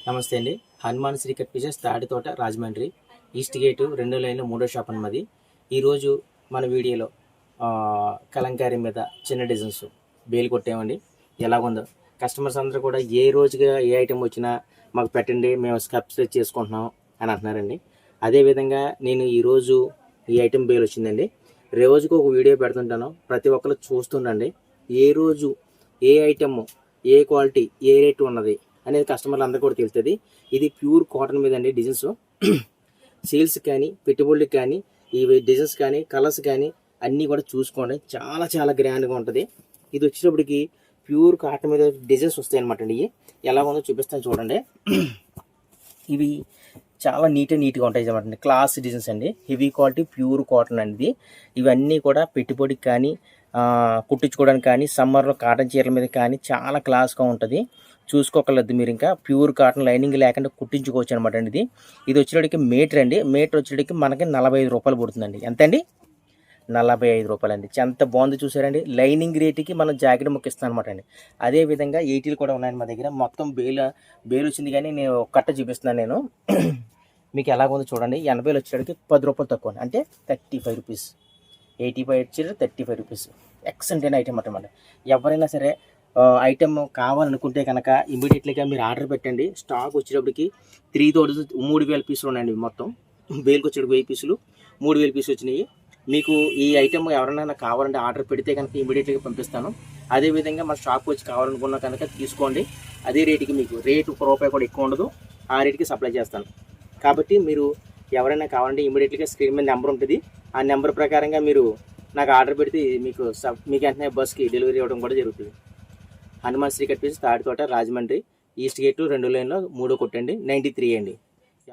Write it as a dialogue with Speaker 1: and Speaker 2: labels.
Speaker 1: నమస్తే అండి. Hanuman Shri cut pieces Tadithota Rajahmundry east gate 2 లైన్లో 3వ షాప్ అన్నది. ఈరోజు మన వీడియోలో కలంకారీ మీద చిన్న డిజైన్స్ బేలు కొట్టామండి. ఎలాగుందో కస్టమర్స్ అందరూ కూడా ఏ రోజుగా ఏ ఐటెం వచ్చినా మాకు పెట్టండి, మేము సబ్స్క్రైబ్ చేసుకుంటున్నాం అని అంటున్నారండి. అదేవిధంగా నేను ఈరోజు ఈ ఐటెం బేలు వచ్చిందండి. రోజుకు ఒక వీడియో పెడుతుంటాను, ప్రతి ఒక్కరు చూస్తుండండి. ఏ రోజు ఏ ఐటెము ఏ క్వాలిటీ ఏ రేటు ఉన్నది అనేది కస్టమర్లు అందరూ కూడా తెలుస్తుంది. ఇది ప్యూర్ కాటన్ మీద అండి. డిజైన్స్ సేల్స్ కానీ పెట్టుబడులకు కానీ ఈ డిజైన్స్ కానీ కలర్స్ కానీ అన్నీ కూడా చూసుకోండి. చాలా చాలా గ్రాండ్గా ఉంటుంది. ఇది వచ్చేటప్పటికి ప్యూర్ కాటన్ మీద డిజైన్స్ వస్తాయి అనమాట అండి. ఎలా ఉందో చూపిస్తాను చూడండి. ఇవి చాలా నీట్గా ఉంటాయి అన్నమాట. క్లాస్ డిజైన్స్ అండి. హెవీ క్వాలిటీ ప్యూర్ కాటన్ అనేది. ఇవన్నీ కూడా పెట్టుబడికి కానీ కుట్టించుకోవడానికి కానీ సమ్మర్లో కాటన్ చీరల మీద కానీ చాలా క్లాస్గా ఉంటుంది. చూసుకోకలేదు మీరు. ఇంకా ప్యూర్ కాటన్ లైనింగ్ లేకుండా కుట్టించుకోవచ్చు అనమాట అండి. ఇది వచ్చేటికి మీటర్ అండి. మీటర్ వచ్చేటికి మనకి 45 రూపాయలు పడుతుందండి. ఎంత అండి? 45 రూపాయలు అండి. ఎంత బాగుంది చూసారండి. లైనింగ్ రేటుకి మనం జాకెట్ ముక్క ఇస్తాం అనమాట అండి. అదేవిధంగా 80 కూడా ఉన్నాయండి మా దగ్గర. మొత్తం బేలు వచ్చింది కానీ నేను ఒక కట్ట చూపిస్తున్నాను నేను. మీకు ఎలాగుందో చూడండి. 80 వచ్చేటికి 10 రూపాయలు తక్కువ, అంటే 35 రూపీస్. 85 వచ్చేది 35 రూపీస్. ఎక్సలెంట్ అయిన ఐటమ్ అనమాట. ఎవరైనా సరే ఐటమ్ కావాలనుకుంటే కనుక ఇమీడియట్లీగా మీరు ఆర్డర్ పెట్టండి. స్టాక్ వచ్చేటప్పటికి 3,000 పీసులు ఉన్నాయండి. మొత్తం బేల్కి వచ్చేటప్పుడు 1000 పీసులు 3,000 పీసులు వచ్చినాయి. మీకు ఈ ఐటమ్ ఎవరైనా కావాలంటే ఆర్డర్ పెడితే కనుక ఇమీడియట్గా పంపిస్తాను. అదేవిధంగా మన షాప్కి వచ్చి కావాలనుకున్నా కనుక తీసుకోండి. అదే రేటుకి మీకు రేటు ₹1 కూడా ఎక్కువ ఉండదు. ఆ రేటుకి సప్లై చేస్తాను. కాబట్టి మీరు ఎవరైనా కావాలంటే ఇమీడియట్గా స్క్రీన్ మీద నెంబర్ ఉంటుంది. ఆ నెంబర్ ప్రకారంగా మీరు నాకు ఆర్డర్ పెడితే మీకు వెంటనే బస్కి డెలివరీ ఇవ్వడం కూడా జరుగుతుంది. Hanuman Shri cut pieces Tadithota Rajahmundry east gate 2 లైన్లో 3 కొట్టండి. 93 అండి.